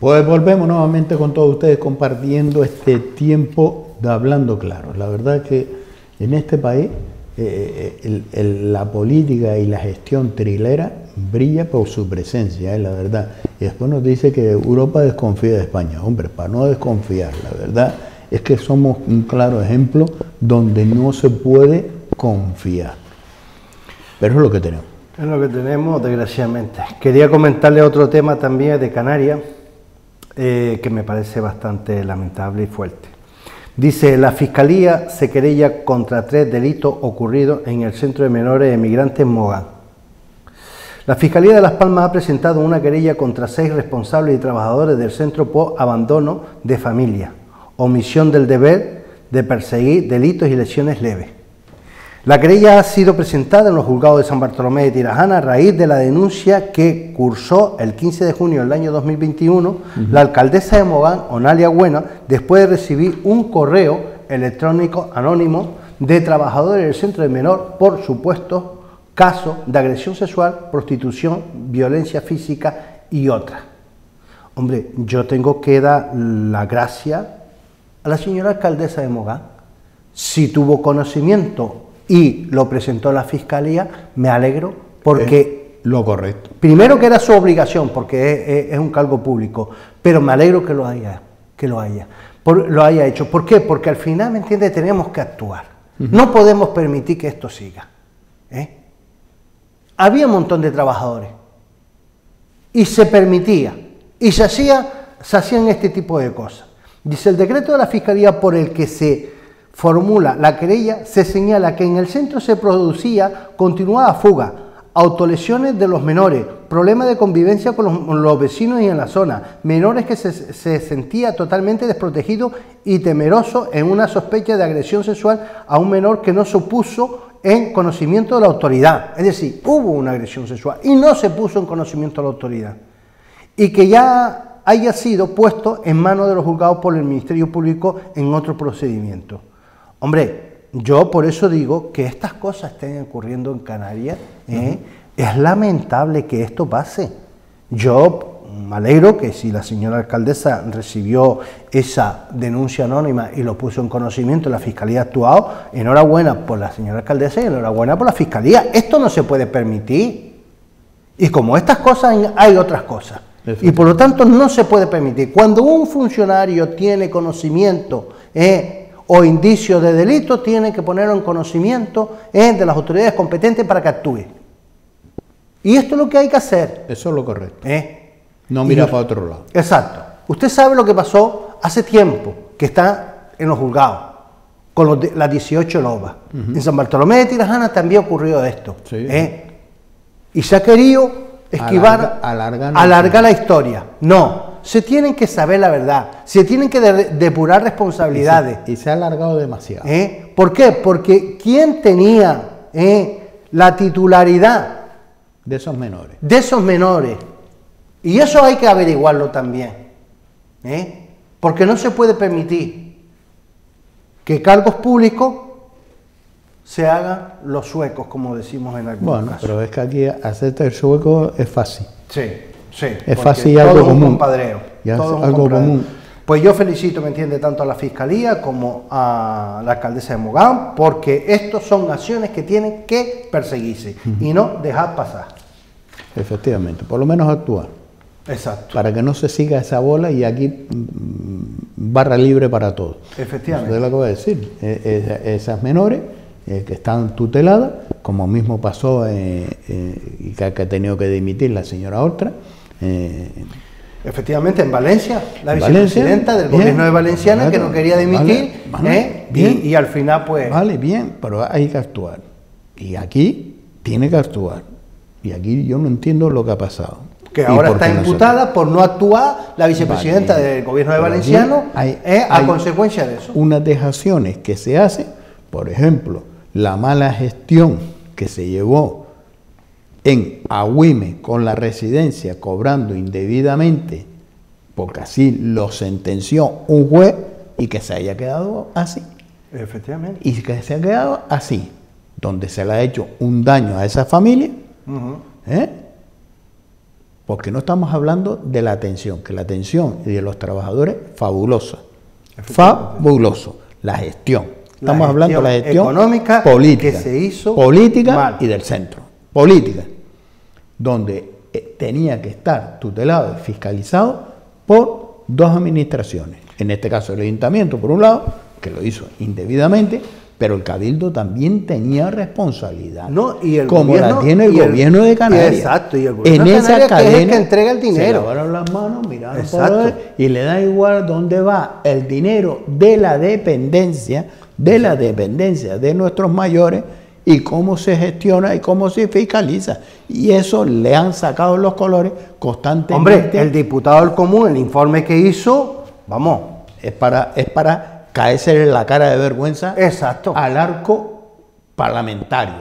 Pues volvemos nuevamente con todos ustedes compartiendo este tiempo de Hablando Claro. La verdad es que en este país la política y la gestión trilera brilla por su presencia, la verdad. Y después nos dice que Europa desconfía de España. Hombre, para no desconfiar, la verdad es que somos un claro ejemplo donde no se puede confiar. Pero es lo que tenemos. Es lo que tenemos, desgraciadamente. Quería comentarle otro tema también de Canarias, que me parece bastante lamentable y fuerte. Dice, la Fiscalía se querella contra 3 delitos ocurridos en el Centro de Menores Emigrantes Mogán. La Fiscalía de Las Palmas ha presentado una querella contra 6 responsables y trabajadores del centro por abandono de familia, omisión del deber de perseguir delitos y lesiones leves. La querella ha sido presentada en los juzgados de San Bartolomé de Tirajana a raíz de la denuncia que cursó el 15 de junio del año 2021 la alcaldesa de Mogán, Onalia Buena, después de recibir un correo electrónico anónimo de trabajadores del centro de menor por supuestos casos de agresión sexual, prostitución, violencia física y otras. Hombre, yo tengo que dar la gracia a la señora alcaldesa de Mogán. Si tuvo conocimiento y lo presentó a la Fiscalía, me alegro porque... lo correcto. Primero que era su obligación, porque es un cargo público, pero me alegro que lo haya hecho. ¿Por qué? Porque al final, ¿me entiende?, tenemos que actuar. No podemos permitir que esto siga. Había un montón de trabajadores y se permitía, y se hacían este tipo de cosas. Dice, el decreto de la Fiscalía por el que se formula la querella, se señala que en el centro se producía continuada fuga, autolesiones de los menores, problemas de convivencia con los vecinos y en la zona, menores que se sentía totalmente desprotegidos y temerosos en una sospecha de agresión sexual a un menor que no se puso en conocimiento de la autoridad. Es decir, hubo una agresión sexual y no se puso en conocimiento de la autoridad. Y que ya haya sido puesto en manos de los juzgados por el Ministerio Público en otro procedimiento. Hombre, yo por eso digo que estas cosas estén ocurriendo en Canarias, es lamentable que esto pase. Yo me alegro que si la señora alcaldesa recibió esa denuncia anónima y lo puso en conocimiento, la Fiscalía ha actuado, enhorabuena por la señora alcaldesa y enhorabuena por la Fiscalía. Esto no se puede permitir. Y como estas cosas hay otras cosas. Y por lo tanto no se puede permitir. Cuando un funcionario tiene conocimiento o indicio de delito, tiene que ponerlo en conocimiento de las autoridades competentes para que actúe. Y esto es lo que hay que hacer. Eso es lo correcto. No mira para otro lado. Exacto. Usted sabe lo que pasó hace tiempo, que está en los juzgados, con las 18 lobas. En San Bartolomé de Tirajana también ocurrió esto. Sí. Y se ha querido esquivar, alargar la historia. No. Se tienen que saber la verdad, se tienen que depurar responsabilidades. Y se ha alargado demasiado. ¿Por qué? Porque ¿quién tenía la titularidad de esos menores? De esos menores. Y eso hay que averiguarlo también. Porque no se puede permitir que cargos públicos se hagan los suecos, como decimos en algunos casos. Pero es que aquí hacerte el sueco es fácil. Sí. Sí, es fácil y algo común. Algo común. Pues yo felicito, me entiende, tanto a la Fiscalía como a la alcaldesa de Mogán, porque estos son acciones que tienen que perseguirse y no dejar pasar. Efectivamente, por lo menos actuar. Exacto. Para que no se siga esa bola y aquí barra libre para todos. Efectivamente. Eso es lo que voy a decir. Esas menores que están tuteladas, como mismo pasó y que ha tenido que dimitir la señora Oltra. Efectivamente, en Valencia, la vicepresidenta del gobierno de Valenciana, claro, que no quería dimitir, bien. Y al final pues... Vale, bien, pero hay que actuar. Y aquí tiene que actuar. Y aquí yo no entiendo lo que ha pasado. Que ahora está imputada por no actuar la vicepresidenta del gobierno de Valenciano a consecuencia de eso. Unas dejaciones que se hacen, por ejemplo, la mala gestión que se llevó en Agüime con la residencia cobrando indebidamente, porque así lo sentenció un juez y que se haya quedado así. Efectivamente. Y que se ha quedado así, donde se le ha hecho un daño a esa familia, Porque no estamos hablando de la atención, que la atención de los trabajadores, fabulosa. Fabuloso. La gestión. Estamos hablando de la gestión económica política, que se hizo política mal. Y del centro. Política, donde tenía que estar tutelado y fiscalizado por dos administraciones. En este caso el ayuntamiento, por un lado, que lo hizo indebidamente, pero el Cabildo también tenía responsabilidad, no, y el como gobierno, la tiene el gobierno de Canarias. Exacto, y el gobierno en de esa Canarias, cadena, que es el que entrega el dinero. se lavaron las manos, miraron Exacto. por ahí, y le da igual dónde va el dinero de la dependencia de nuestros mayores y cómo se gestiona y cómo se fiscaliza. Y eso le han sacado los colores constantemente. Hombre, el diputado del Común, el informe que hizo, vamos. Es para caerse en la cara de vergüenza. Exacto. Al arco parlamentario.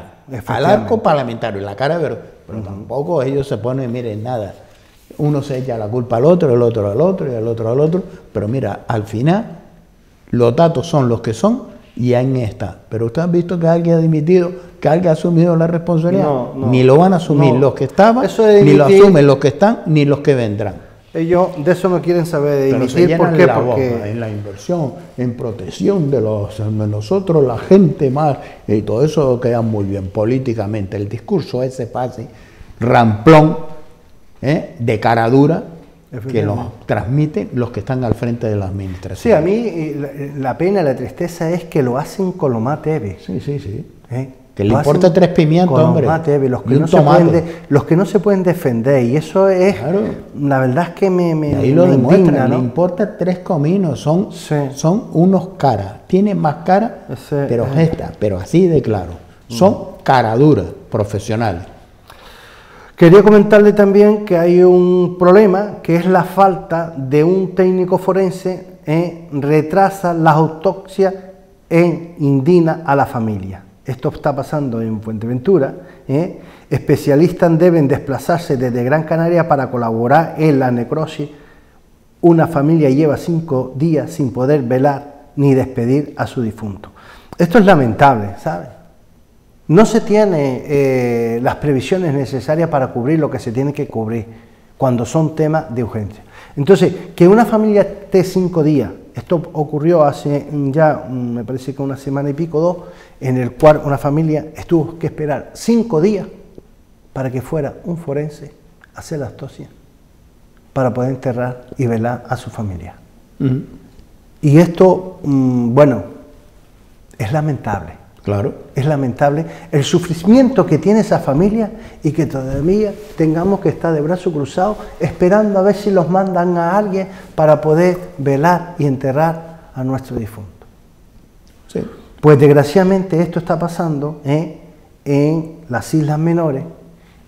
Al arco parlamentario, en la cara de vergüenza. Pero tampoco ellos se ponen, miren, nada. Uno se echa la culpa al otro, el otro al otro y el otro al otro. Pero mira, al final, los datos son los que son. Y ahí está. Pero usted ha visto que alguien ha dimitido, que alguien ha asumido la responsabilidad. No, ni lo van a asumir los que estaban, ni lo asumen los que están, ni los que vendrán. Ellos de eso no quieren saber de dimitir. Pero ¿Por qué? Porque en la inversión, en protección de nosotros, la gente más, y todo eso queda muy bien políticamente. El discurso ese fácil, ramplón, de cara dura, que nos transmiten los que están al frente de la administración. Sí, a mí la pena, la tristeza es que lo hacen con lo más tebe. Sí. Que le importa tres pimientos, hombre. Los más tebe, los que no se pueden defender. Y eso es, claro. La verdad es que me ahí lo demuestra, indigna, ¿no? Le importa tres cominos, son unos caras. Tienen más cara, pero gesta, pero así de claro. Son caraduras profesionales. Quería comentarle también que hay un problema, que es la falta de un técnico forense, retrasa las autopsias e indigna a la familia. Esto está pasando en Fuerteventura. Especialistas deben desplazarse desde Gran Canaria para colaborar en la necrosis. Una familia lleva 5 días sin poder velar ni despedir a su difunto. Esto es lamentable, ¿sabes? No se tiene las previsiones necesarias para cubrir lo que se tiene que cubrir cuando son temas de urgencia. Entonces, que una familia esté 5 días, esto ocurrió hace ya, me parece que una semana y pico, 2, en el cual una familia tuvo que esperar 5 días para que fuera un forense a hacer la autopsia, para poder enterrar y velar a su familia. Y esto, bueno, es lamentable. Claro. Es lamentable el sufrimiento que tiene esa familia y que todavía tengamos que estar de brazos cruzados esperando a ver si los mandan a alguien para poder velar y enterrar a nuestro difunto. Sí. Pues desgraciadamente esto está pasando en las islas menores,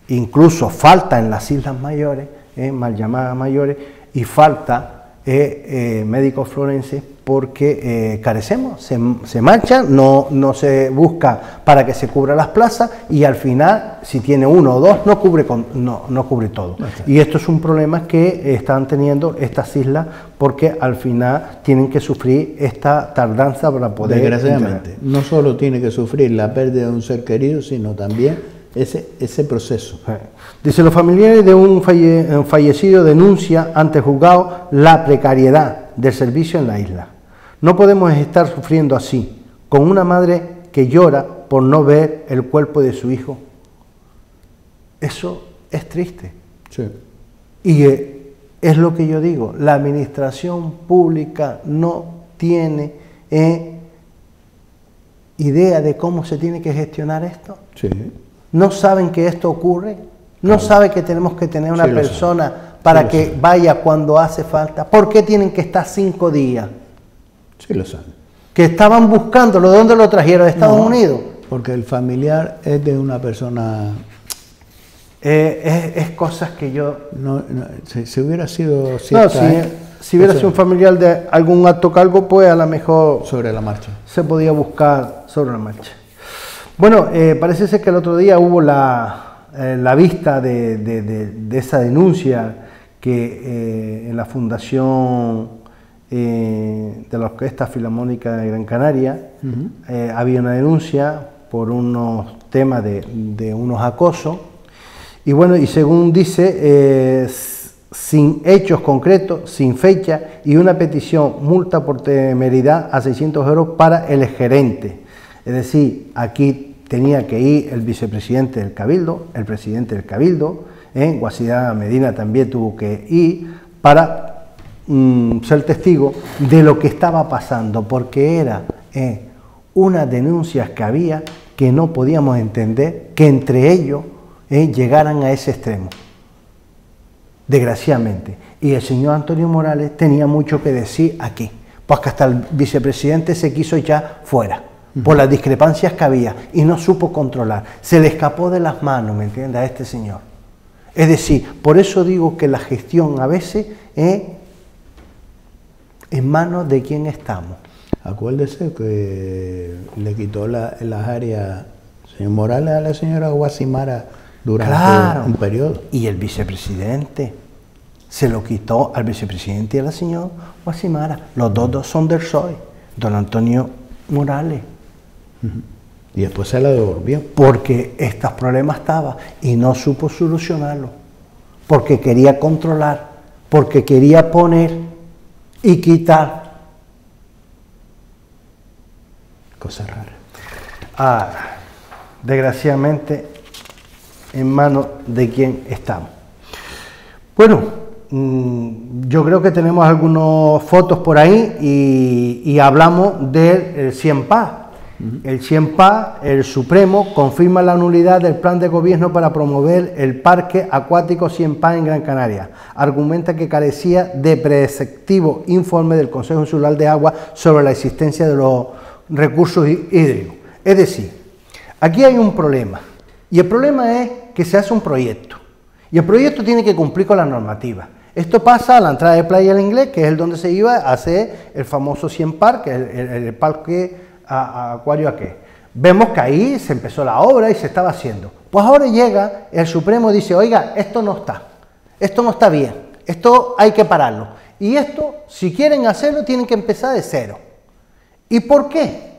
incluso falta en las islas mayores, mal llamadas mayores, y falta médicos forenses porque carecemos, se marchan, no se busca para que se cubra las plazas y al final, si tiene 1 o 2, no cubre todo. Y esto es un problema que están teniendo estas islas porque al final tienen que sufrir esta tardanza para poder... Desgraciadamente, no solo tiene que sufrir la pérdida de un ser querido, sino también ese proceso. Dice, los familiares de un fallecido denuncian ante el juzgado la precariedad del servicio en la isla. No podemos estar sufriendo así, con una madre que llora por no ver el cuerpo de su hijo. Eso es triste. Sí. Y es lo que yo digo, la administración pública no tiene idea de cómo se tiene que gestionar esto. Sí. No saben que esto ocurre, no saben que tenemos que tener una persona para que vaya cuando hace falta. ¿Por qué tienen que estar 5 días? Sí lo saben. Que estaban buscándolo, ¿de dónde lo trajeron? ¿De Estados Unidos? Porque el familiar es de una persona... Es cosas que yo... si hubiera sido... Si hubiera sido un familiar de algún acto cargo, pues a lo mejor... Sobre la marcha. Se podía buscar sobre la marcha. Bueno, parece ser que el otro día hubo la vista de esa denuncia que en la Fundación de la Orquesta Filarmónica de Gran Canaria había una denuncia por unos temas de unos acosos Y bueno, y según dice, sin hechos concretos, sin fecha y una petición, multa por temeridad a 600 euros para el gerente. Es decir, aquí tenía que ir el vicepresidente del Cabildo, el presidente del Cabildo, Guasidá Medina también tuvo que ir para ser testigo de lo que estaba pasando, porque era unas denuncias que había que no podíamos entender que entre ellos llegaran a ese extremo, desgraciadamente. Y el señor Antonio Morales tenía mucho que decir aquí, pues que hasta el vicepresidente se quiso echar fuera, por las discrepancias que había, y no supo controlar, se le escapó de las manos, ¿me entiendes?, a este señor. Es decir, por eso digo que la gestión a veces es en manos de quién estamos. Acuérdese que le quitó las áreas, señor Morales, a la señora Guasimara durante un periodo. Y el vicepresidente se lo quitó al vicepresidente y a la señora Guasimara. Los dos son del PSOE, don Antonio Morales. Y después se la devolvió. Porque estos problemas estaban y no supo solucionarlo. Porque quería controlar, porque quería poner y quitar. Cosa rara. Desgraciadamente, en manos de quién estamos. Bueno, yo creo que tenemos algunas fotos por ahí y hablamos del CIEMPA. El CIEMPA, el Supremo, confirma la nulidad del plan de gobierno para promover el parque acuático CIEMPA en Gran Canaria. Argumenta que carecía de preceptivo informe del Consejo Insular de Agua sobre la existencia de los recursos hídricos. Es decir, aquí hay un problema, y el problema es que se hace un proyecto, y el proyecto tiene que cumplir con la normativa. Esto pasa a la entrada de Playa del Inglés, que es el donde se iba a hacer el famoso CIEMPAR, que es el parque acuario aquí. Vemos que ahí se empezó la obra y se estaba haciendo. Pues ahora llega el Supremo y dice, oiga, esto no está bien, esto hay que pararlo. Y esto, si quieren hacerlo, tienen que empezar de cero. ¿Y por qué?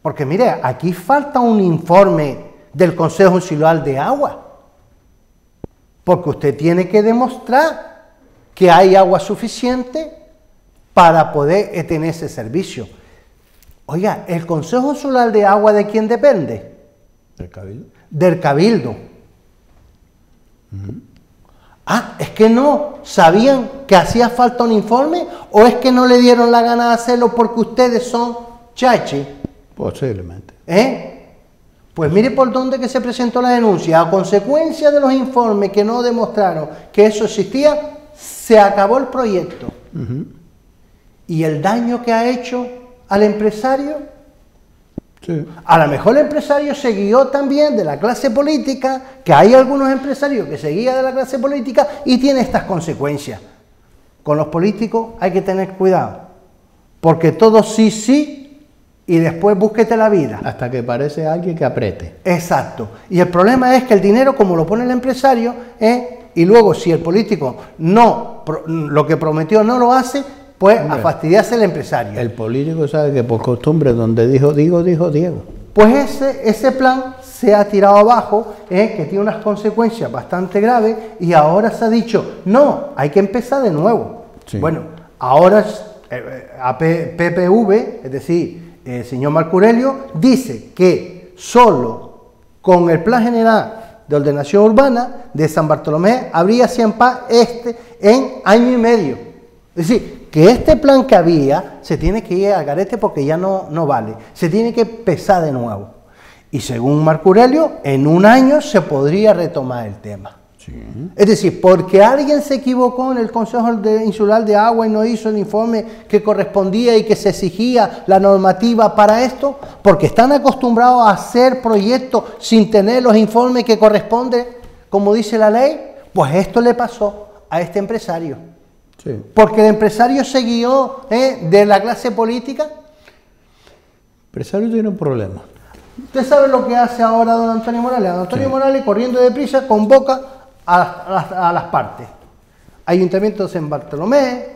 Porque mire, aquí falta un informe del Consejo Insular de Agua, porque usted tiene que demostrar que hay agua suficiente para poder tener ese servicio. Oiga, ¿el Consejo Insular de Agua de quién depende? ¿Del Cabildo? Del Cabildo. ¿Es que no sabían que hacía falta un informe o es que no le dieron la gana de hacerlo porque ustedes son chachi? Posiblemente. Pues mire por dónde que se presentó la denuncia. A consecuencia de los informes que no demostraron que eso existía, se acabó el proyecto. Y el daño que ha hecho al empresario, sí. A lo mejor el empresario se guió también de la clase política, que hay algunos empresarios que se guían de la clase política y tiene estas consecuencias. Con los políticos hay que tener cuidado, porque todo sí, y después búsquete la vida. Hasta que parece alguien que apriete. Exacto. Y el problema es que el dinero, como lo pone el empresario, y luego si el político lo que prometió no lo hace, pues a fastidiarse el empresario. El político sabe que por costumbre donde dijo Diego. Pues ese plan se ha tirado abajo, que tiene unas consecuencias bastante graves y ahora se ha dicho, no, hay que empezar de nuevo. Sí. Bueno, ahora a PPV, es decir, el señor Marco Aurelio, dice que solo con el Plan General de Ordenación Urbana de San Bartolomé habría CIEMPA en año y medio. Es decir, que este plan que había se tiene que ir al garete porque ya no vale, se tiene que empezar de nuevo. Y según Marco Aurelio, en un año se podría retomar el tema. Sí. Es decir, porque alguien se equivocó en el Consejo Insular de Agua y no hizo el informe que correspondía y que se exigía la normativa para esto, porque están acostumbrados a hacer proyectos sin tener los informes que corresponden, como dice la ley, pues esto le pasó a este empresario. Sí. Porque el empresario se guió de la clase política. El empresario tiene un problema. ¿Usted sabe lo que hace ahora don Antonio Morales? Don Antonio Morales, corriendo deprisa, convoca a las partes. Ayuntamiento de San Bartolomé,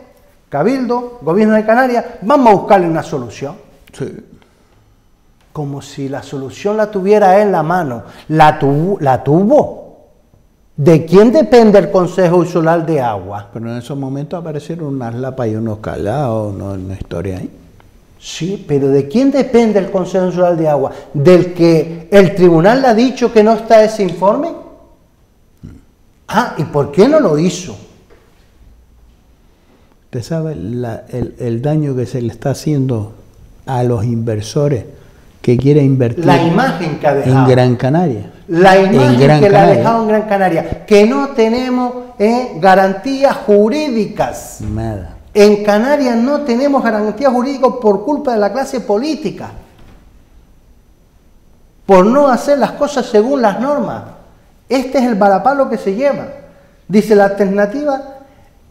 Cabildo, Gobierno de Canarias, vamos a buscarle una solución. Sí. Como si la solución la tuviera él en la mano. La tuvo. ¿De quién depende el Consejo Insular de Agua? Pero en esos momentos aparecieron unas lapas y unos calados, una historia ahí. Sí, pero ¿de quién depende el Consejo Insular de Agua? ¿Del que el tribunal le ha dicho que no está ese informe? Ah, ¿y por qué no lo hizo? ¿Usted sabe el daño que se le está haciendo a los inversores que quieren invertir la imagen que ha dejado en Gran Canaria? La imagen que le ha dejado en Gran Canaria, que no tenemos garantías jurídicas. Nada. En Canarias no tenemos garantías jurídicas por culpa de la clase política, por no hacer las cosas según las normas. Este es el varapalo que se lleva. Dice, la alternativa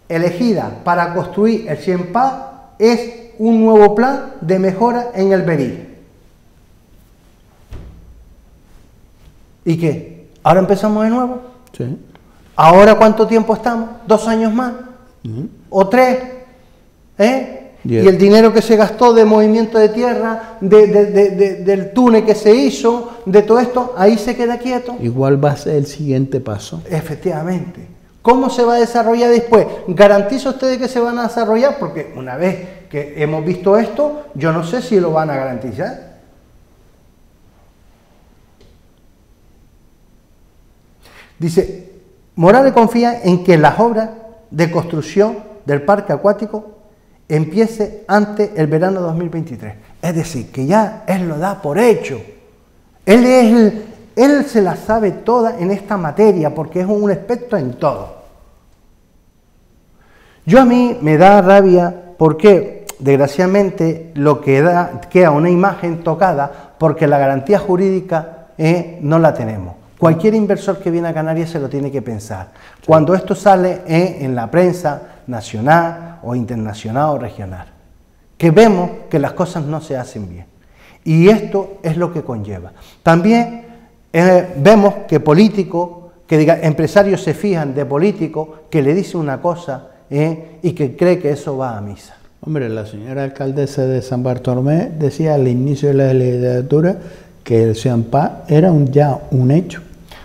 elegida para construir el Siempá es un nuevo plan de mejora en el Berí. ¿Y qué? ¿Ahora empezamos de nuevo? Sí. ¿Ahora cuánto tiempo estamos? ¿2 años más? ¿O 3? Y el dinero que se gastó de movimiento de tierra, del túnel que se hizo, de todo esto, ahí se queda quieto. Igual va a ser el siguiente paso. Efectivamente. ¿Cómo se va a desarrollar después? ¿Garantiza ustedes que se van a desarrollar? Porque una vez que hemos visto esto, yo no sé si lo van a garantizar. Dice, Morales confía en que las obras de construcción del parque acuático empiece antes el verano 2023. Es decir, que ya él lo da por hecho. Él se la sabe toda en esta materia porque es un experto en todo. A mí me da rabia porque, desgraciadamente, lo que queda una imagen tocada porque la garantía jurídica no la tenemos. Cualquier inversor que viene a Canarias se lo tiene que pensar. Cuando esto sale en la prensa nacional o internacional o regional, que vemos que las cosas no se hacen bien. Y esto es lo que conlleva. También vemos que políticos, empresarios se fijan de políticos que le dicen una cosa y que cree que eso va a misa. Hombre, la señora alcaldesa de San Bartolomé decía al inicio de la legislatura que el Siempá era ya un hecho.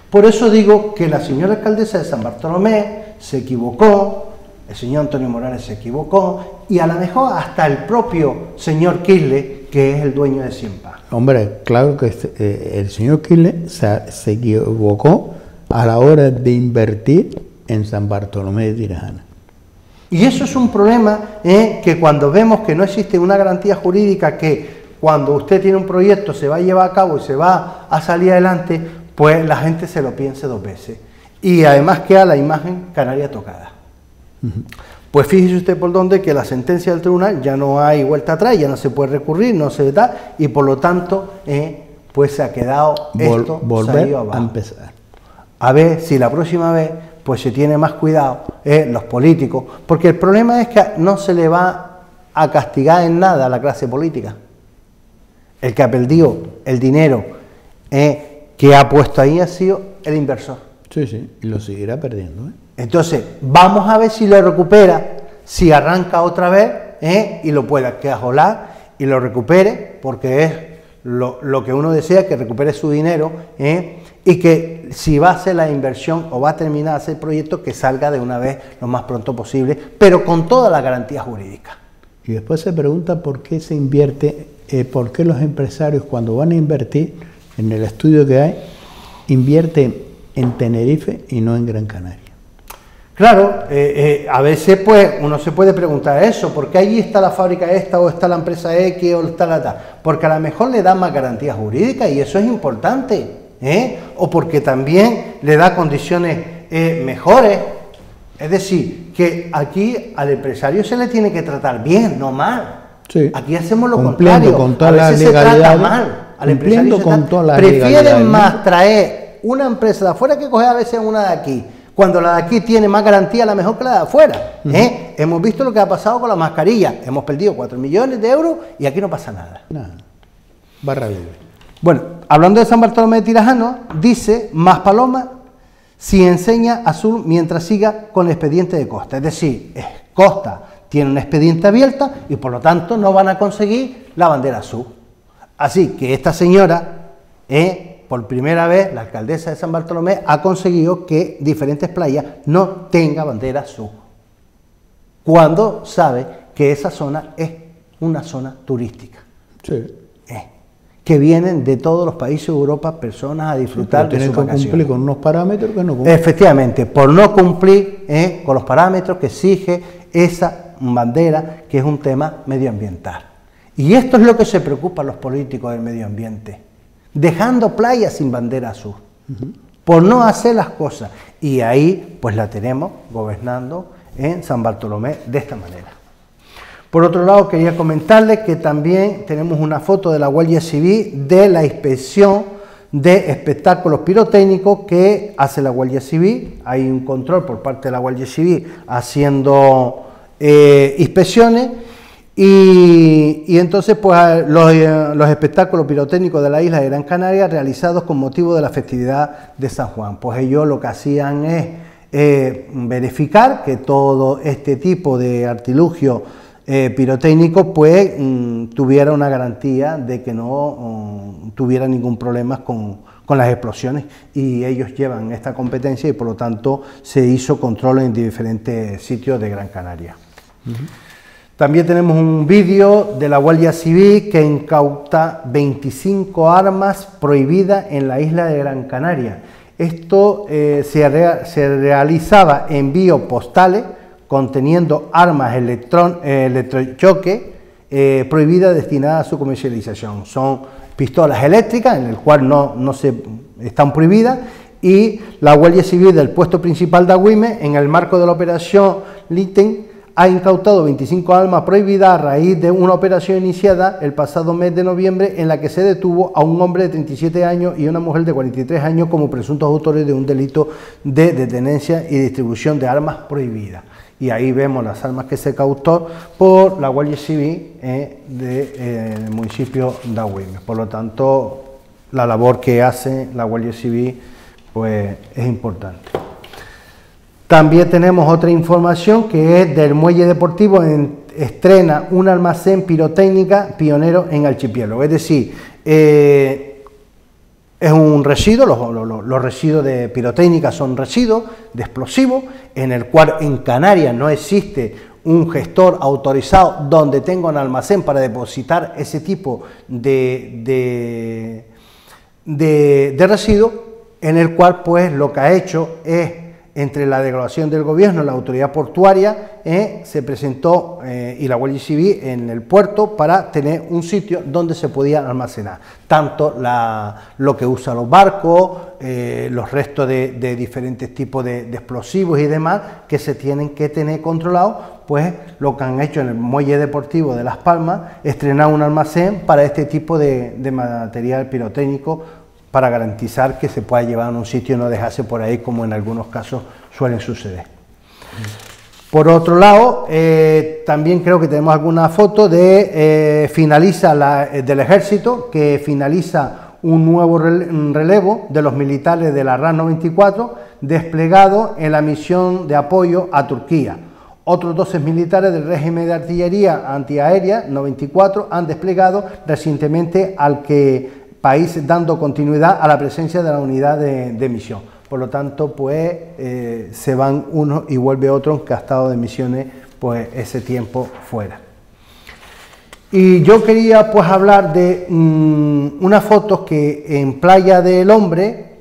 Por eso digo que la señora alcaldesa de San Bartolomé se equivocó, el señor Antonio Morales se equivocó y a lo mejor hasta el propio señor Quisle, que es el dueño de Siempá. Hombre, claro que el señor Quisle se equivocó a la hora de invertir en San Bartolomé de Tirajana. Y eso es un problema que cuando vemos que no existe una garantía jurídica que cuando usted tiene un proyecto se va a llevar a cabo y se va a salir adelante, pues la gente se lo piense 2 veces. Y además queda la imagen canaria tocada. Pues fíjese usted por dónde que la sentencia del tribunal ya no hay vuelta atrás, ya no se puede recurrir, no se da, y por lo tanto, pues se ha quedado esto volver abajo. a empezar. A ver si la próxima vez pues se tiene más cuidado los políticos, porque el problema es que no se le va a castigar en nada a la clase política. El que ha perdido el dinero que ha puesto ahí ha sido el inversor. Sí, sí, y lo seguirá perdiendo. Entonces, vamos a ver si lo recupera, si arranca otra vez y lo pueda quejolar y lo recupere, porque es lo que uno desea, que recupere su dinero y que si va a hacer la inversión o va a terminar de hacer el proyecto, que salga de una vez lo más pronto posible, pero con toda la garantía jurídica. Y después se pregunta por qué se invierte, por qué los empresarios cuando van a invertir, en el estudio que hay, invierten en Tenerife y no en Gran Canaria. Claro, a veces pues uno se puede preguntar eso, ¿por qué allí está la fábrica esta o está la empresa X o está la tal? Porque a lo mejor le da más garantías jurídicas y eso es importante, o porque también le da condiciones mejores. Es decir, que aquí al empresario se le tiene que tratar bien, no mal. Sí. Aquí hacemos lo cumpliendo contrario, con toda a la veces se trata legalidad, mal. Al cumpliendo empresario con toda la prefieren legalidad más traer una empresa de afuera que coger a veces una de aquí. Cuando la de aquí tiene más garantía, a lo mejor que la de afuera. Hemos visto lo que ha pasado con la mascarilla. Hemos perdido 4 millones de euros y aquí no pasa nada. Nada. Barra libre. Bueno, hablando de San Bartolomé de Tirajana, dice más paloma si enseña azul mientras siga con el expediente de Costa. Es decir, Costa tiene un expediente abierto y por lo tanto no van a conseguir la bandera azul. Así que esta señora, por primera vez la alcaldesa de San Bartolomé ha conseguido que diferentes playas no tengan bandera azul, cuando sabe que esa zona es una zona turística. Sí. Que vienen de todos los países de Europa personas a disfrutar de sus vacaciones. Tienen que cumplir con unos parámetros que no cumplen. Efectivamente, por no cumplir con los parámetros que exige esa bandera, que es un tema medioambiental. Y esto es lo que se preocupan los políticos del medio ambiente, dejando playas sin bandera azul, por no hacer las cosas. Y ahí pues la tenemos gobernando en San Bartolomé de esta manera. Por otro lado, quería comentarles que también tenemos una foto de la Guardia Civil de la inspección de espectáculos pirotécnicos que hace la Guardia Civil. Hay un control por parte de la Guardia Civil haciendo inspecciones y entonces pues los espectáculos pirotécnicos de la isla de Gran Canaria realizados con motivo de la festividad de San Juan. Pues ellos lo que hacían es verificar que todo este tipo de artilugio pirotécnico pues tuviera una garantía de que no tuviera ningún problema con las explosiones, y ellos llevan esta competencia y por lo tanto se hizo control en diferentes sitios de Gran Canaria. También tenemos un vídeo de la Guardia Civil que incauta 25 armas prohibidas en la isla de Gran Canaria. Esto se realizaba envíos postales conteniendo armas electrochoque prohibidas destinadas a su comercialización. Son pistolas eléctricas, en el cual están prohibidas, y la Guardia Civil del puesto principal de Agüime, en el marco de la operación Litten, ha incautado 25 armas prohibidas a raíz de una operación iniciada el pasado mes de noviembre, en la que se detuvo a un hombre de 37 años y una mujer de 43 años como presuntos autores de un delito de tenencia y distribución de armas prohibidas. Y ahí vemos las armas que se cautó por la Guardia Civil del municipio de Agüime. Por lo tanto, la labor que hace la Guardia Civil pues es importante. También tenemos otra información que es del Muelle Deportivo, estrena un almacén pirotécnica pionero en archipiélago. Es decir, es un residuo, los residuos de pirotécnica son residuos de explosivos, en el cual en Canarias no existe un gestor autorizado donde tenga un almacén para depositar ese tipo de residuos, en el cual pues lo que ha hecho es, entre la delegación del gobierno y la autoridad portuaria, se presentó y la Guardia Civil en el puerto para tener un sitio donde se podía almacenar tanto lo que usan los barcos, los restos de diferentes tipos de explosivos y demás que se tienen que tener controlados. Pues lo que han hecho en el Muelle Deportivo de Las Palmas, estrenar un almacén para este tipo de material pirotécnico, para garantizar que se pueda llevar a un sitio y no dejarse por ahí, como en algunos casos suelen suceder. Por otro lado, también creo que tenemos alguna foto de del ejército, que finaliza un nuevo relevo de los militares de la RAN 94 desplegado en la misión de apoyo a Turquía. Otros 12 militares del régimen de artillería antiaérea 94 han desplegado recientemente al país, dando continuidad a la presencia de la unidad de misión. Por lo tanto, pues se van unos y vuelve otros que ha estado de misiones pues ese tiempo fuera. Y yo quería pues hablar de unas fotos que en Playa del Hombre,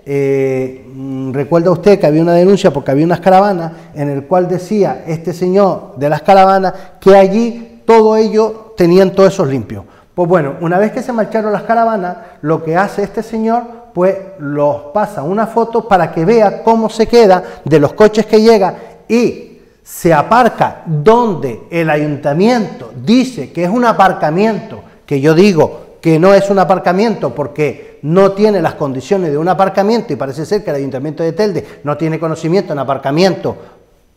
recuerda usted que había una denuncia porque había unas caravanas, en el cual decía este señor de las caravanas que allí todo ello tenían todos esos limpios. Pues bueno, una vez que se marcharon las caravanas, lo que hace este señor, pues los pasa una foto para que vea cómo se queda de los coches que llegan, y se aparca donde el ayuntamiento dice que es un aparcamiento, que yo digo que no es un aparcamiento porque no tiene las condiciones de un aparcamiento, y parece ser que el ayuntamiento de Telde no tiene conocimiento en aparcamiento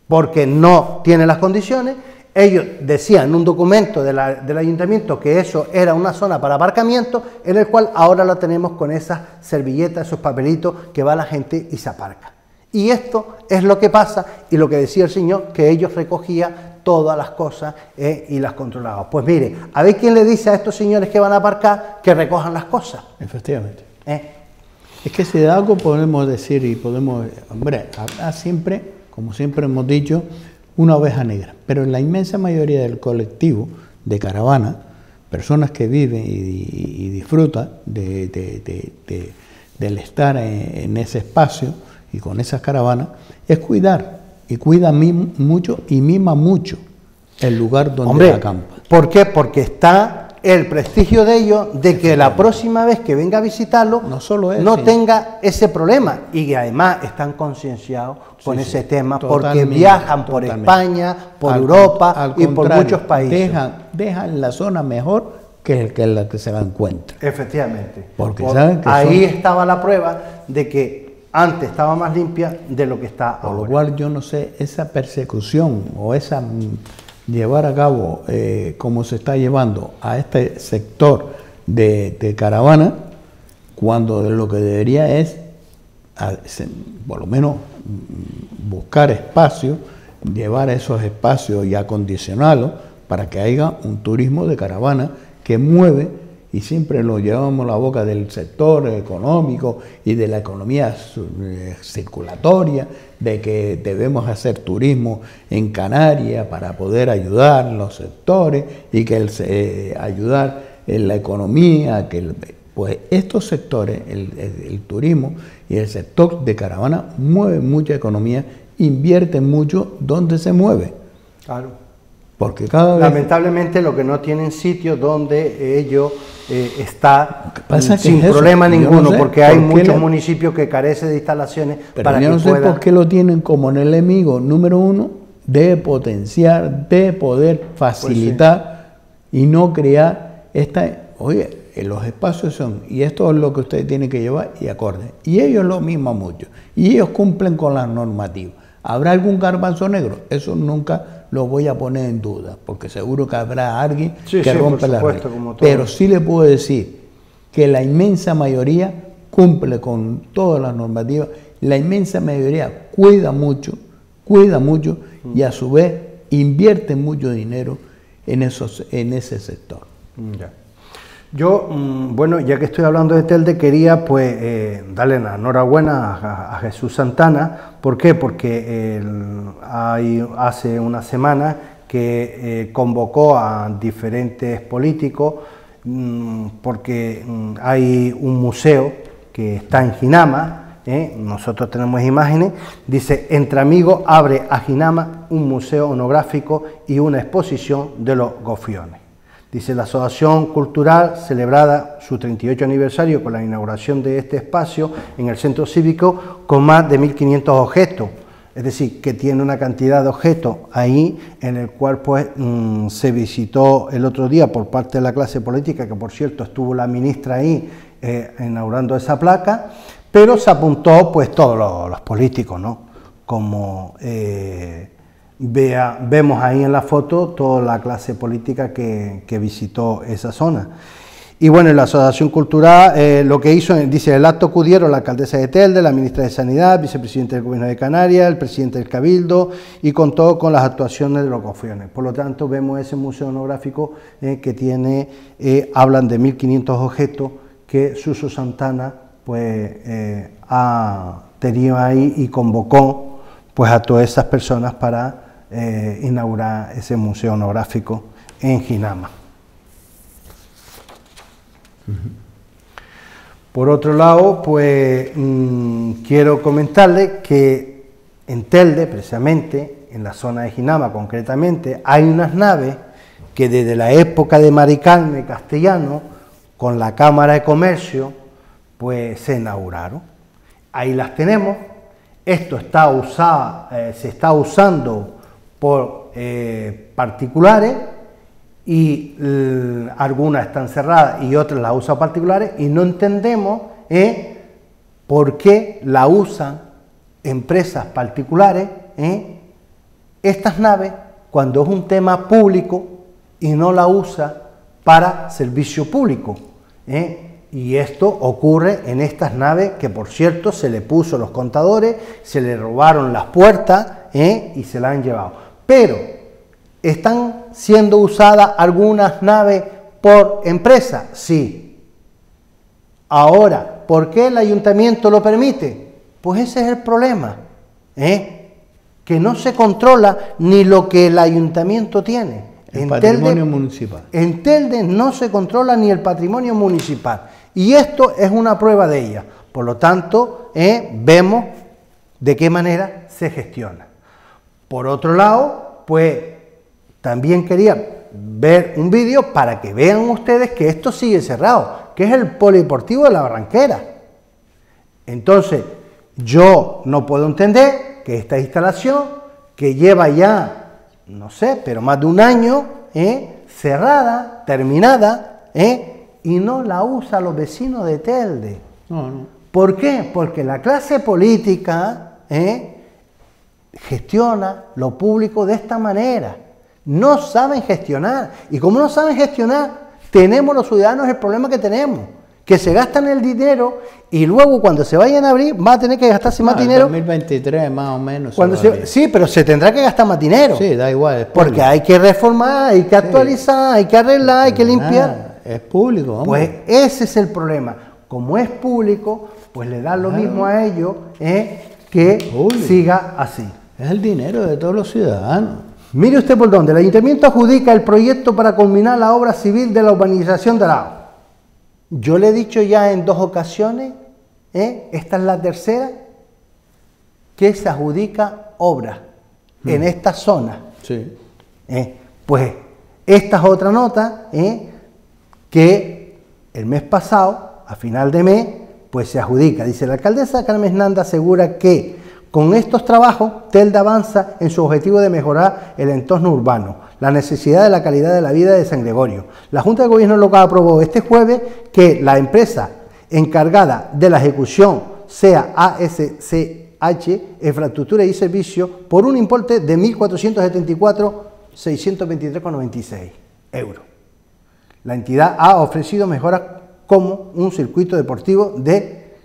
porque no tiene las condiciones. Ellos decían en un documento del ayuntamiento que eso era una zona para aparcamiento, en el cual ahora lo tenemos con esas servilletas, esos papelitos que va la gente y se aparca. Y esto es lo que pasa, y lo que decía el señor, que ellos recogían todas las cosas y las controlaban. Pues mire, a ver quién le dice a estos señores que van a aparcar que recojan las cosas. Efectivamente. Es que si de algo podemos decir y podemos, hombre, habrá siempre, como siempre hemos dicho, una oveja negra, pero en la inmensa mayoría del colectivo de caravana, personas que viven y disfrutan del estar en ese espacio y con esas caravanas, es cuidar, y cuida mucho y mima mucho el lugar donde acampa. ¿Por qué? Porque está el prestigio de ellos de que la próxima vez que venga a visitarlo no tenga ese problema, y que además están concienciados con ese tema, porque viajan por España, por Europa y por muchos países. Dejan la zona mejor que la que se la encuentra. Efectivamente. Porque saben que ahí estaba la prueba de que antes estaba más limpia de lo que está ahora. Por lo cual yo no sé, esa persecución o esa llevar a cabo como se está llevando a este sector de caravana, cuando lo que debería es por lo menos buscar espacios, llevar esos espacios y acondicionarlos para que haya un turismo de caravana que mueve, y siempre lo llevamos a la boca del sector económico y de la economía circulatoria, de que debemos hacer turismo en Canarias para poder ayudar en los sectores y que ayudar en la economía, pues estos sectores, el turismo y el sector de caravana mueven mucha economía, invierten mucho donde se mueve. Claro. Porque cada vez... Lamentablemente lo que no tienen sitio donde ellos está sin es problema ninguno, no sé, porque hay muchos municipios que carecen de instalaciones. Pero para yo que no sé por qué lo tienen como enemigo número uno de potenciar, de poder facilitar y no crear los espacios son, y esto es lo que ustedes tienen que llevar y acorde. Y ellos lo mismo mucho. Y ellos cumplen con las normativas. ¿Habrá algún garbanzo negro? Eso nunca lo voy a poner en duda, porque seguro que habrá alguien que rompe las reglas. Pero sí le puedo decir que la inmensa mayoría cumple con todas las normativas, la inmensa mayoría cuida mucho y a su vez invierte mucho dinero en ese sector. Ya. Yo, bueno, ya que estoy hablando de Telde, quería pues darle la enhorabuena a Jesús Santana. ¿Por qué? Porque hace una semana que convocó a diferentes políticos, porque hay un museo que está en Ginama, nosotros tenemos imágenes, dice: Entre Amigos abre a Ginama un museo onográfico y una exposición de los gofiones. Dice: la Asociación Cultural celebrada su 38 aniversario con la inauguración de este espacio en el Centro Cívico con más de 1.500 objetos. Es decir, que tiene una cantidad de objetos ahí, en el cual pues se visitó el otro día por parte de la clase política, que por cierto estuvo la ministra ahí inaugurando esa placa, pero se apuntó pues todos los políticos, ¿no? Como... vemos ahí en la foto toda la clase política que visitó esa zona. Y bueno, en la Asociación Cultural lo que hizo, dice: el acto acudieron la alcaldesa de Telde, la ministra de Sanidad, vicepresidente del Gobierno de Canarias, el presidente del Cabildo, y contó con las actuaciones de los gofiones. Por lo tanto, vemos ese museo onográfico que tiene, hablan de 1.500 objetos que Suso Santana pues ha tenido ahí, y convocó pues a todas esas personas para inaugurar ese museo onográfico en Ginama. Por otro lado, pues quiero comentarles que en Telde, precisamente, en la zona de Ginama concretamente, hay unas naves que desde la época de Mari Carmen Castellano, con la Cámara de Comercio, pues se inauguraron. Ahí las tenemos. Esto está se está usando por particulares, y algunas están cerradas y otras las usan particulares, y no entendemos por qué la usan empresas particulares estas naves cuando es un tema público, y no la usa para servicio público. Y esto ocurre en estas naves que, por cierto, se le puso los contadores, se le robaron las puertas y se la han llevado. Pero ¿están siendo usadas algunas naves por empresas? Sí. Ahora, ¿por qué el ayuntamiento lo permite? Pues ese es el problema, que no se controla ni lo que el ayuntamiento tiene. El patrimonio municipal. En Telde no se controla ni el patrimonio municipal. Y esto es una prueba de ella. Por lo tanto, vemos de qué manera se gestiona. Por otro lado, pues también quería ver un vídeo para que vean ustedes que esto sigue cerrado, que es el Polideportivo de la Barranquera. Entonces, yo no puedo entender que esta instalación, que lleva ya, no sé, pero más de un año, cerrada, terminada, y no la usan los vecinos de Telde. No. ¿Por qué? Porque la clase política gestiona lo público de esta manera. No saben gestionar. Y como no saben gestionar, tenemos los ciudadanos el problema que tenemos, que se gastan el dinero y luego cuando se vayan a abrir va a tener que gastarse más dinero. 2023 más o menos. Sí, pero se tendrá que gastar más dinero. Sí, da igual. Porque hay que reformar, hay que actualizar, hay que arreglar, hay que limpiar. Es público, hombre. Pues ese es el problema. Como es público, pues le da lo mismo a ellos que siga así. Es el dinero de todos los ciudadanos. Mire usted por dónde. El ayuntamiento adjudica el proyecto para culminar la obra civil de la urbanización de Arao. Yo le he dicho ya en 2 ocasiones, esta es la tercera, que se adjudica obra en esta zona. Sí. Pues esta es otra nota que el mes pasado, a final de mes, pues se adjudica. Dice la alcaldesa Carmen Hernández asegura que con estos trabajos Telde avanza en su objetivo de mejorar el entorno urbano, la necesidad de la calidad de la vida de San Gregorio. La Junta de Gobierno Local aprobó este jueves que la empresa encargada de la ejecución sea ASCH Infraestructura y Servicios por un importe de 1.474.623,96 euros. La entidad ha ofrecido mejoras como un circuito deportivo de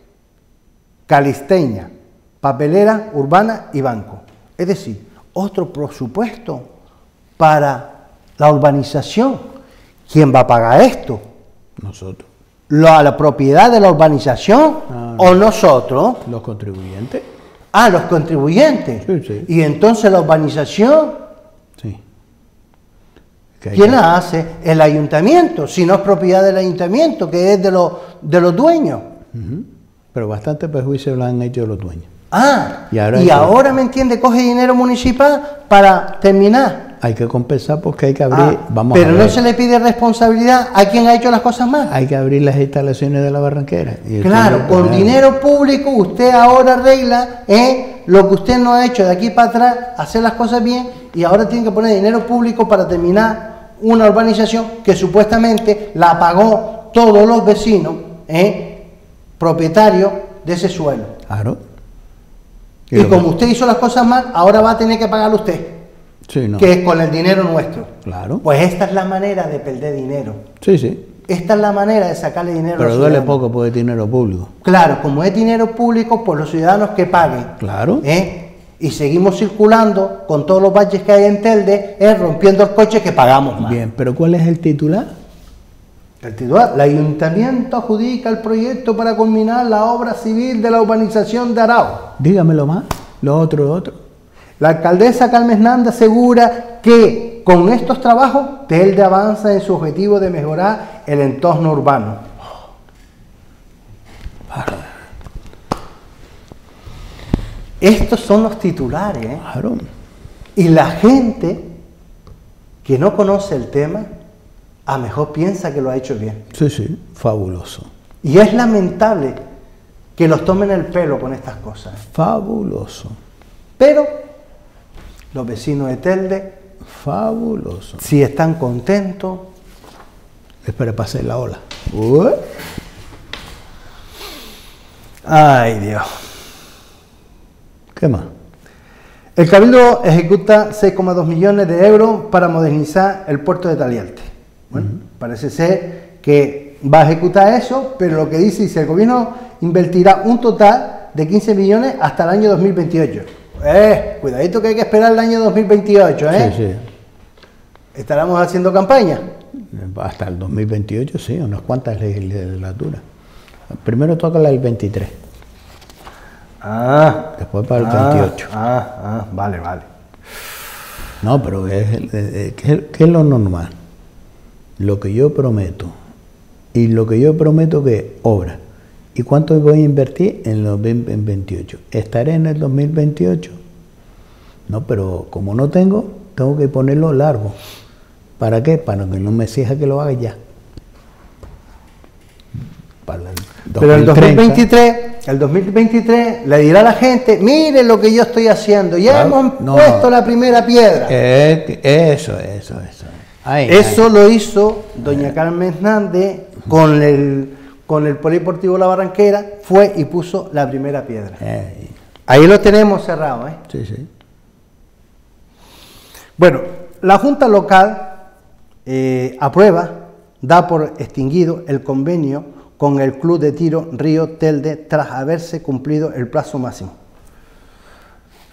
calistenia, papelera urbana y banco. Es decir, otro presupuesto para la urbanización. ¿Quién va a pagar esto? Nosotros. ¿La propiedad de la urbanización o nosotros? Los contribuyentes. Ah, los contribuyentes. Sí, sí. Y entonces la urbanización, Sí. ¿quién la hace? El ayuntamiento, si no es propiedad del ayuntamiento, que es de los dueños. Pero bastante perjuicio lo han hecho los dueños. Ah, y ahora me entiende, coge dinero municipal para terminar. Hay que compensar porque hay que abrir, pero no se le pide responsabilidad a quien ha hecho las cosas mal. Hay que abrir las instalaciones de la Barranquera. Claro, con dinero público usted ahora arregla lo que usted no ha hecho de aquí para atrás, hacer las cosas bien, y ahora tiene que poner dinero público para terminar una urbanización que supuestamente la pagó todos los vecinos propietarios de ese suelo. Claro. Y como usted hizo las cosas mal, ahora va a tener que pagarlo usted. Sí, no. Que es con el dinero nuestro. Claro. Pues esta es la manera de perder dinero. Sí, sí. Esta es la manera de sacarle dinero a los ciudadanos. Pero duele poco porque es dinero público. Claro, como es dinero público, pues los ciudadanos que paguen. Claro. Y seguimos circulando con todos los baches que hay en Telde, rompiendo el coche que pagamos más. Bien, pero ¿cuál es el titular? El titular: el ayuntamiento adjudica el proyecto para culminar la obra civil de la urbanización de Arao. Dígamelo más, lo otro. La alcaldesa Carmen Hernández asegura que con estos trabajos Telde avanza en su objetivo de mejorar el entorno urbano. Estos son los titulares. Claro. Y la gente que no conoce el tema, a lo mejor piensa que lo ha hecho bien. Sí, sí, fabuloso. Y es lamentable que los tomen el pelo con estas cosas. Fabuloso. Pero los vecinos de Telde, fabuloso, si están contentos. Espera, pasé la ola. Ay, Dios. ¿Qué más? El Cabildo ejecuta 6,2 millones de euros para modernizar el puerto de Taliarte. Bueno, parece ser que va a ejecutar eso, pero lo que dice el gobierno invertirá un total de 15 millones hasta el año 2028. Cuidadito que hay que esperar el año 2028, Sí, sí. ¿Estaremos haciendo campaña? Hasta el 2028, sí, unas cuantas legislaturas. Primero toca la del 23. Después para el 28. Vale, vale. No, pero ¿qué es lo normal? Lo que yo prometo. Y lo que yo prometo que obra. ¿Y cuánto voy a invertir en el 2028? ¿Estaré en el 2028? No, pero como no tengo que ponerlo largo. ¿Para qué? Para que no me exija que lo haga ya. Para el 2030. Pero el 2023 le dirá a la gente, mire lo que yo estoy haciendo, ya hemos puesto la primera piedra. Eso. Eso lo hizo doña Carmen Hernández con el Polideportivo La Barranquera, fue y puso la primera piedra. Ahí lo tenemos cerrado, ¿eh? Sí. Bueno, la Junta Local aprueba, da por extinguido el convenio con el Club de Tiro Río Telde tras haberse cumplido el plazo máximo.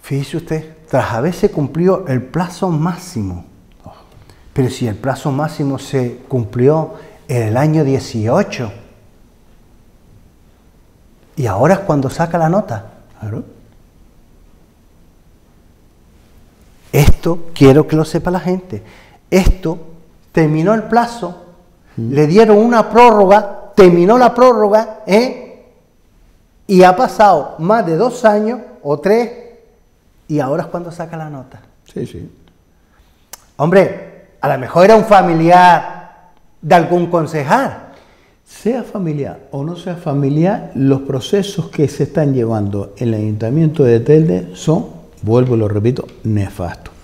Fíjese usted, tras haberse cumplido el plazo máximo. Pero si el plazo máximo se cumplió en el año 18. Y ahora es cuando saca la nota. Claro. Esto quiero que lo sepa la gente. Esto terminó el plazo, le dieron una prórroga, terminó la prórroga, y ha pasado más de 2 años o 3, y ahora es cuando saca la nota. Sí. Hombre, a lo mejor era un familiar de algún concejal. Sea familiar o no sea familiar, los procesos que se están llevando en el Ayuntamiento de Telde son, vuelvo y lo repito, nefastos.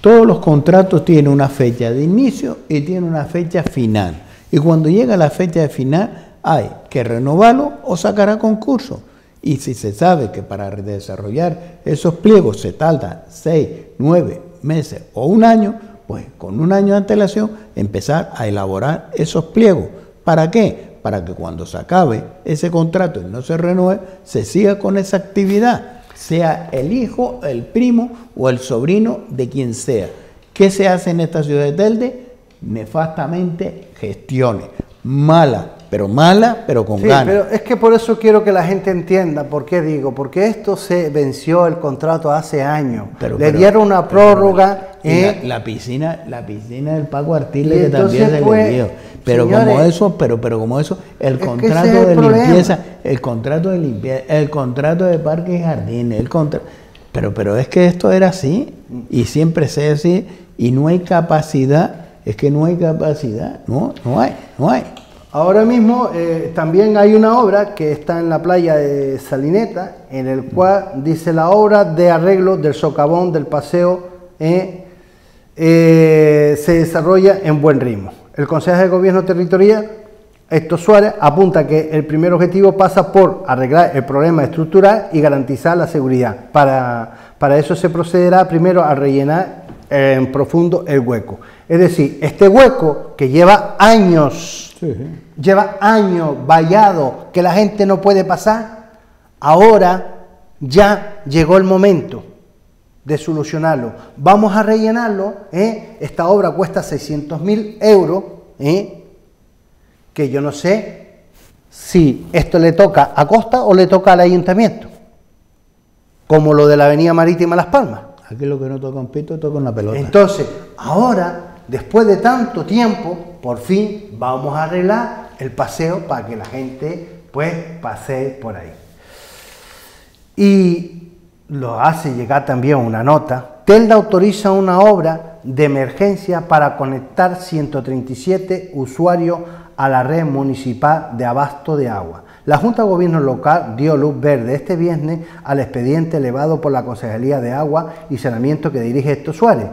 Todos los contratos tienen una fecha de inicio y tienen una fecha final. Y cuando llega la fecha de final, hay que renovarlo o sacar a concurso. Y si se sabe que para desarrollar esos pliegos se tarda 6, 9 meses o 1 año, pues con 1 año de antelación empezar a elaborar esos pliegos. ¿Para qué? Para que cuando se acabe ese contrato y no se renueve, se siga con esa actividad, sea el hijo, el primo o el sobrino de quien sea. ¿Qué se hace en esta ciudad de Telde? Nefastamente gestiones, malas, pero con ganas. Pero es que por eso quiero que la gente entienda, ¿por qué digo? Porque esto se venció el contrato hace años, le dieron una prórroga. La piscina del Paco Artiles que también se le dio. Pero señores, como eso, el contrato de limpieza, el contrato de parques y jardines, pero es que esto era así, y siempre se así, y no hay capacidad. Es que no hay capacidad, no hay. Ahora mismo también hay una obra que está en la playa de Salineta, en el cual dice la obra de arreglo del socavón del paseo se desarrolla en buen ritmo. El Consejo de Gobierno Territorial, Héctor Suárez, apunta que el primer objetivo pasa por arreglar el problema estructural y garantizar la seguridad. Para eso se procederá primero a rellenar en profundo el hueco. Es decir, este hueco que lleva años, vallado, que la gente no puede pasar, ahora ya llegó el momento de solucionarlo. Vamos a rellenarlo, esta obra cuesta 600.000 euros, que yo no sé si esto le toca a Costa o le toca al Ayuntamiento, como lo de la Avenida Marítima Las Palmas. Aquí lo que no toca un pito, toca una pelota. Entonces, ahora, después de tanto tiempo, por fin vamos a arreglar el paseo para que la gente pues pasee por ahí. Y lo hace llegar también una nota. Telde autoriza una obra de emergencia para conectar 137 usuarios a la red municipal de abasto de agua. La Junta de Gobierno Local dio luz verde este viernes al expediente elevado por la Concejalía de Agua y Saneamiento que dirige Héctor Suárez.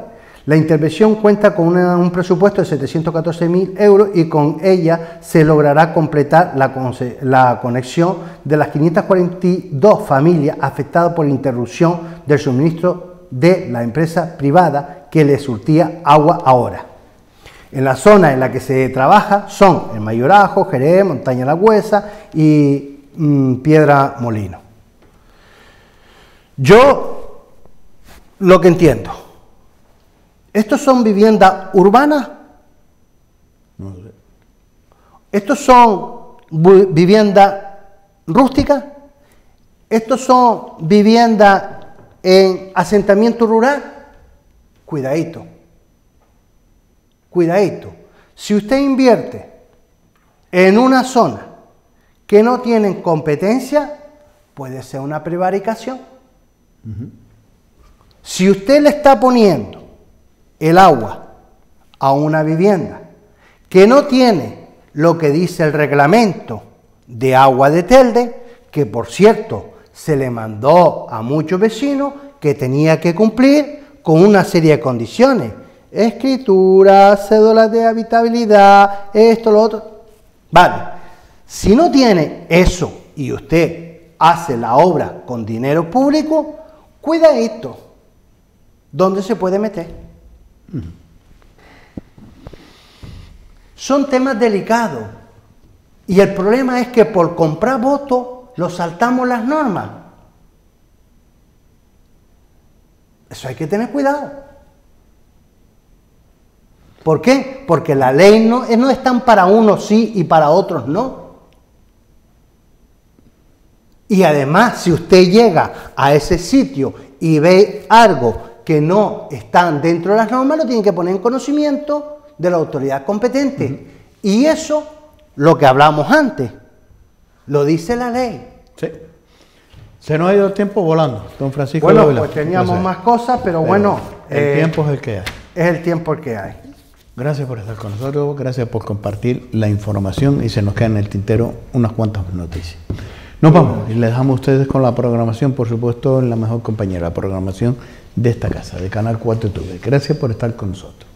La intervención cuenta con un presupuesto de 714.000 euros y con ella se logrará completar la conexión de las 542 familias afectadas por la interrupción del suministro de la empresa privada que le surtía agua ahora. En la zona en la que se trabaja son el Mayorazgo, Jerez, Montaña La Huesa y Piedra Molino. Yo lo que entiendo, ¿estos son viviendas urbanas? No sé. ¿Estos son viviendas rústicas, estos son viviendas en asentamiento rural, cuidadito, cuidadito. Si usted invierte en una zona que no tienen competencia, puede ser una prevaricación. Si usted le está poniendo el agua a una vivienda que no tiene lo que dice el reglamento de agua de Telde, que por cierto se le mandó a muchos vecinos que tenía que cumplir con una serie de condiciones, escritura, cédulas de habitabilidad, esto, lo otro. Vale, si no tiene eso y usted hace la obra con dinero público, cuidadito, ¿dónde se puede meter? Son temas delicados y el problema es que por comprar votos lo saltamos las normas. Eso hay que tener cuidado. ¿Por qué? Porque la ley no es tan para unos sí y para otros no. Y además, si usted llega a ese sitio y ve algo que no está dentro de las normas, lo tiene que poner en conocimiento de la autoridad competente. Y eso, lo que hablamos antes, lo dice la ley. Sí. Se nos ha ido el tiempo volando, don Francisco. Bueno, pues teníamos más cosas, pero bueno. El tiempo es el que hay. Es el tiempo el que hay. Gracias por estar con nosotros, gracias por compartir la información y se nos quedan en el tintero unas cuantas noticias. Nos vamos y les dejamos a ustedes con la programación, por supuesto, en la mejor compañía, la programación de esta casa, de Canal 4 TV. Gracias por estar con nosotros.